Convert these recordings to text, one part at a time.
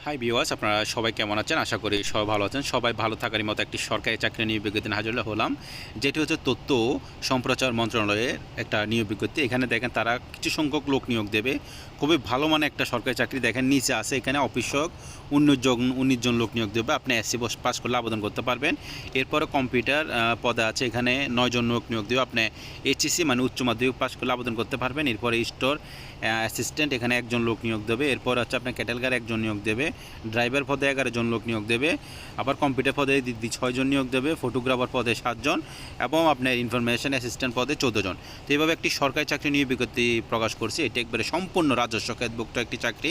Hi viewers, আপনারা সবাই কেমন আছেন? আশা করি সবাই ভালো আছেন। সবাই ভালো থাকারই মতো একটি সরকারি চাকরি নিয়োগ বিজ্ঞপ্তি হাজির হলাম, যেটি হচ্ছে তথ্য ও সম্প্রচার মন্ত্রণালয়ের একটা নিয়োগ বিজ্ঞপ্তি। এখানে দেখেন তারা কিছু সংখ্যক লোক নিয়োগ দেবে। খুবই ভালো মানে একটা সরকারি চাকরি। দেখেন নিচে আছে এখানে অফিসক 19 জন লোক নিয়োগ দেবে। আপনি এসসি পাস করলে আবেদন করতে পারবেন। এরপরে কম্পিউটার পদে আছে এখানে 9 জন লোক নিয়োগ দেবে। আপনি এইচএসসি মানে উচ্চ মাধ্যমিক পাস করলে আবেদন করতে পারবেন। এরপরে স্টোর অ্যাসিস্ট্যান্ট এখানে 1 জন লোক নিয়োগ দেবে। এরপর হচ্ছে আপনার ক্যাটেলগার 1 জন নিয়োগ দেবে। ড্রাইভার পদে 11 জন লোক নিয়োগ দেবে। আবার কম্পিউটার পদে 6 জন নিয়োগ দেবে। ফটোগ্রাফার পদে 7 জন এবং আপনার ইনফরমেশন অ্যাসিস্ট্যান্ট পদে 14 জন। তো এইভাবে একটি সরকারি চাকরি নিয়োগ বিজ্ঞপ্তি প্রকাশ করছে। এটি একবারে সম্পূর্ণ রাজস্ব খাতভুক্ত একটি চাকরি।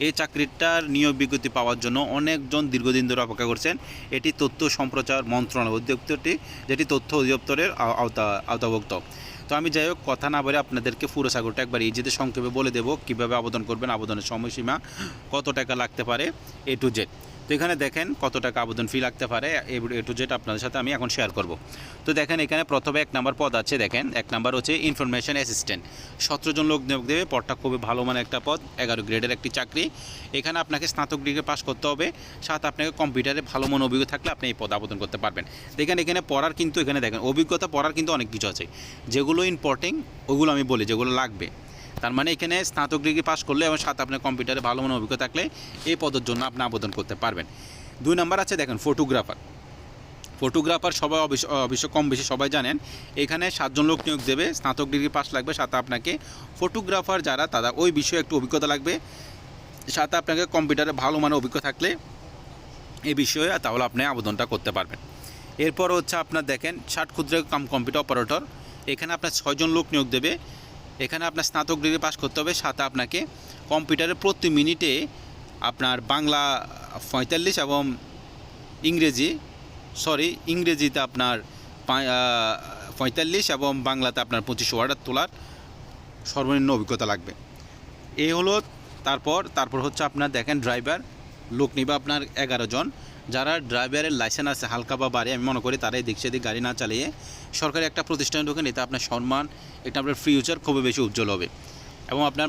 এই চাকরিটার নিয়োগ বিজ্ঞপ্তি পাওয়ার জন্য অনেকজন দীর্ঘদিন ধরে অপেক্ষা করছেন। এটি তথ্য সম্প্রচার মন্ত্রণালয় অধিদপ্তরটি, যেটি তথ্য অধিদপ্তরের আওতাভুক্ত। তো আমি যাই হোক কথা না বলে আপনাদেরকে পুরো সাগরটা একবার ইজিতে সংক্ষেপে বলে দেবো কীভাবে আবেদন করবেন, আবেদনের সময়সীমা, কত টাকা লাগতে পারে, এ টু জেড। তো এখানে দেখেন কত টাকা আবেদন ফি লাগতে পারে, এ টু জেড আপনাদের সাথে আমি এখন শেয়ার করব। তো দেখেন এখানে প্রথমে 1 নম্বর পদ আছে। দেখেন 1 নম্বর হচ্ছে ইনফরমেশন অ্যাসিস্ট্যান্ট। 17 জন লোক নিয়োগ দেবে। পদটা খুবই ভালো মানে একটা পদ, 11 গ্রেডের একটি চাকরি। এখানে আপনাকে স্নাতক ডিগ্রি পাস করতে হবে, সাথে আপনাকে কম্পিউটারে ভালো মনে অভিজ্ঞতা থাকলে আপনি এই পদ আবেদন করতে পারবেন। দেখেন এখানে পড়ার কিন্তু এখানে দেখেন অভিজ্ঞতা পড়ার কিন্তু অনেক কিছু আছে, যেগুলো ইম্পর্টেন্ট ওগুলো আমি বলি, যেগুলো লাগবে। তার মানে এখানে স্নাতক ডিগ্রি পাস করলে এবং সাথে আপনার কম্পিউটারে ভালো মনে অভিজ্ঞতা থাকলে এই পদের জন্য আপনি আবেদন করতে পারবেন। 2 নম্বর আছে দেখেন ফটোগ্রাফার সবাই অবশ্য কম বেশি সবাই জানেন। এখানে 7 জন লোক নিয়োগ দেবে। স্নাতক ডিগ্রি পাস লাগবে, সাথে আপনাকে ফটোগ্রাফার যারা তারা ওই বিষয়ে একটু অভিজ্ঞতা লাগবে, সাথে আপনাকে কম্পিউটারে ভালো মানের অভিজ্ঞতা থাকলে এই বিষয়ে তাহলে আপনি আবেদনটা করতে পারবেন। এরপর হচ্ছে আপনার দেখেন 60 ক্ষুদ্র কম্পিউটার অপারেটর। এখানে আপনার 6 জন লোক নিয়োগ দেবে। এখানে আপনার স্নাতক ডিগ্রি পাস করতে হবে, সাথে আপনাকে কম্পিউটারে প্রতি মিনিটে আপনার বাংলা 45 এবং ইংরেজিতে আপনার 45 এবং বাংলাতে আপনার 25 ওয়ার্ড তোলার সর্বনিম্ন অভিজ্ঞতা লাগবে। এই হলো। তারপর হচ্ছে আপনার দেখেন ড্রাইভার লোক নিবে আপনার 11 জন। যারা ড্রাইভারের লাইসেন্স আছে হালকা বা ভারী, আমি মনে করি তারাই দিক সেদিক গাড়ি না চালিয়ে সরকারি একটা প্রতিষ্ঠানে ঢোকেন। এতে আপনার সম্মান, এটা আপনার ফিউচার খুবই বেশি উজ্জ্বল হবে এবং আপনার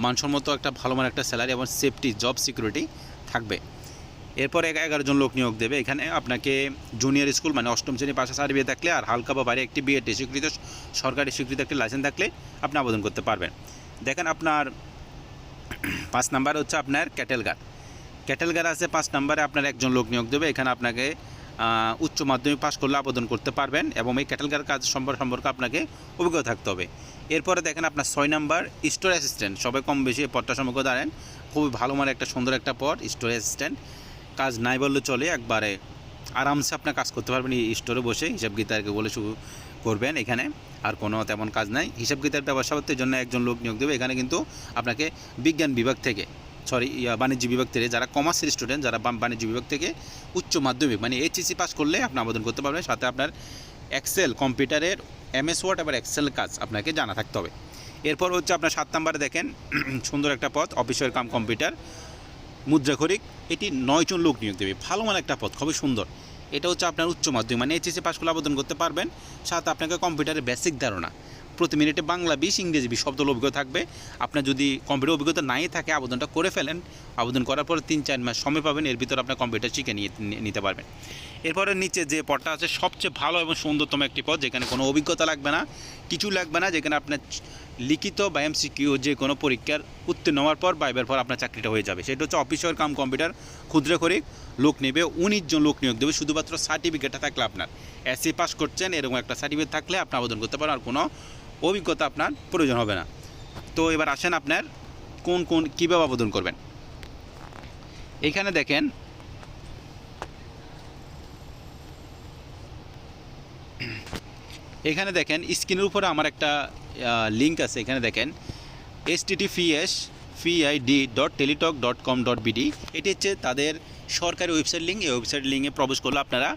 মানসম্মত একটা ভালো মানের একটা স্যালারি এবং সেফটি, জব সিকিউরিটি থাকবে। এরপর 11 জন লোক নিয়োগ দেবে। এখানে আপনাকে জুনিয়র স্কুল মানে 8ম শ্রেণী পাশে সার্টিফিকেট থাকলে আর হালকা বা ভারী একটি বিএড স্বীকৃত সরকারি স্বীকৃত একটি লাইসেন্স থাকলে আপনি আবেদন করতে পারবেন। দেখেন আপনার 5 নাম্বার হচ্ছে আপনার ক্যাটেলগার আছে। 5 নম্বরে আপনার 1 জন লোক নিয়োগ দেবে। এখানে আপনাকে উচ্চ মাধ্যমিক পাস করলে আবেদন করতে পারবেন এবং এই ক্যাটেলগার কাজ সম্পর্কে আপনাকে অভিজ্ঞতা থাকতে হবে। এরপরে দেখেন আপনার 6 নাম্বার স্টোর অ্যাসিস্ট্যান্ট। সবাই কম বেশি পদটা সম্পর্কে জানেন, খুবই ভালো মানে একটা সুন্দর একটা পদ স্টোর অ্যাসিস্ট্যান্ট। কাজ নাই বললে চলে, একবারে আরামসে আপনার কাজ করতে পারবেন এই স্টোরে বসে, হিসাব গীতারকে বলে শুরু করবেন। এখানে আর কোনো তেমন কাজ নাই। হিসাব গীতার ব্যবসাপত্রের জন্য 1 জন লোক নিয়োগ দেবে। এখানে কিন্তু আপনাকে বিজ্ঞান বিভাগ থেকে বাণিজ্য বিভাগ থেকে, যারা কমার্সের স্টুডেন্ট, যারা বাণিজ্য বিভাগ থেকে উচ্চ মাধ্যমিক মানে এইচএসসি পাস করলে আপনি আবেদন করতে পারবেন। সাথে আপনার এক্সেল, কম্পিউটারের এমএস ওয়ার্ড আবার এক্সেল কাজ আপনাকে জানা থাকতে হবে। এরপর হচ্ছে আপনার 7 নম্বরে দেখেন সুন্দর একটা পদ, অফিসার কাম কম্পিউটার মুদ্রাক্ষরিক। এটি 9 জন লোক নিয়োগ দেবে। ভালো মানে একটা পদ, খুবই সুন্দর। এটা হচ্ছে আপনার উচ্চ মাধ্যমিক মানে এইচএসসি পাস করলে আবেদন করতে পারবেন। সাথে আপনাকে কম্পিউটারের বেসিক ধারণা, প্রতি মিনিটে বাংলা 20 ইংরেজি 20 শব্দ অভিজ্ঞতা থাকবে। আপনার যদি কম্পিউটার অভিজ্ঞতা নাই থাকে আবেদনটা করে ফেলেন। আবেদন করার পর 3-4 মাস সময় পাবেন, এর ভিতরে আপনার কম্পিউটার শিখে নিতে পারবেন। এরপরে নিচে যে পদটা আছে সবচেয়ে ভালো এবং সুন্দরতম একটি পদ, যেখানে কোনো অভিজ্ঞতা লাগবে না, কিছু লাগবে না, যেখানে আপনার লিখিত বা এমসিকিউ যে কোনো পরীক্ষার উত্তীর্ণ হওয়ার পর বাইবের পর আপনার চাকরিটা হয়ে যাবে। সেটা হচ্ছে অফিসার কাম কম্পিউটার ক্ষুদ্রক্ষরিক। লোক নেবে 19 জন লোক নিয়োগ দেবে। শুধুমাত্র সার্টিফিকেটটা থাকলে, আপনার এসসি পাস করছেন এরকম একটা সার্টিফিকেট থাকলে আপনি আবেদন করতে পারেন, আর কোনো অভিজ্ঞতা আপনার প্রয়োজন হবে না। তো এবার আসেন আপনার কীভাবে আবেদন করবেন। এইখানে দেখেন স্ক্রিনের উপরে আমার একটা লিঙ্ক আছে। এখানে দেখেন https://fid.teletalk.com.bd। এটি হচ্ছে তাদের সরকারি ওয়েবসাইট লিঙ্ক। এই ওয়েবসাইট লিঙ্কে প্রবেশ করলে আপনারা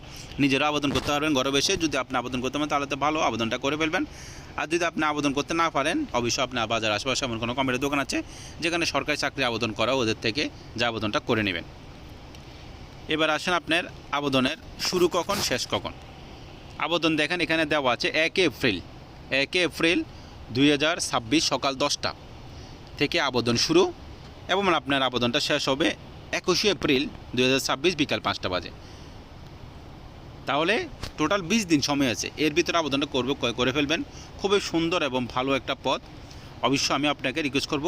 নিজেরা আবেদন করতে পারবেন ঘরে বসে। যদি আপনি আবেদন করতে পারেন তাহলে তো ভালো, আবেদনটা করে ফেলবেন। আর যদি আপনি আবেদন করতে না পারেন, অবশ্যই আপনার বাজার আশেপাশে এমন কোনো কম্পিউটার দোকান আছে যেখানে সরকারি চাকরি আবেদন করা, ওদের থেকে যে আবেদনটা করে নেবেন। এবার আসেন আপনার আবেদনের শুরু কখন শেষ কখন। আবেদন দেখেন এখানে দেওয়া আছে 1 এপ্রিল 2026 সকাল 10টা থেকে আবেদন শুরু। এবং আপনার আবেদনটা শেষ হবে 21 এপ্রিল 2026 বিকাল 5টা বাজে। তাহলে টোটাল 20 দিন সময় আছে, এর ভিতরে আবেদনটা করে ফেলবেন। খুবই সুন্দর এবং ভালো একটা পথ। অবশ্যই আমি আপনাকে রিকোয়েস্ট করব,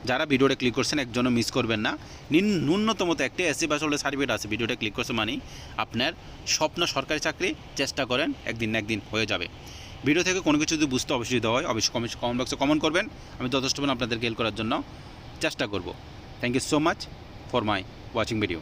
যারা ভিডিওটা ক্লিক করছেন একজনও মিস করবেন না। ন্যূনতম একটি এসসি পাস হলে সার্টিফিকেট আছে, ভিডিওটা ক্লিক করছে মানে আপনার স্বপ্ন সরকারি চাকরি, চেষ্টা করেন একদিন না একদিন হয়ে যাবে। ভিডিও থেকে কোনো কিছু যদি বুঝতে অবশ্যই দেওয়া হয় অবশ্যই কমেন্ট বক্সে কমেন্ট করবেন, আমি যথেষ্ট আপনাদেরকে হেল্প করার জন্য চেষ্টা করব। Thank you so much for my watching video.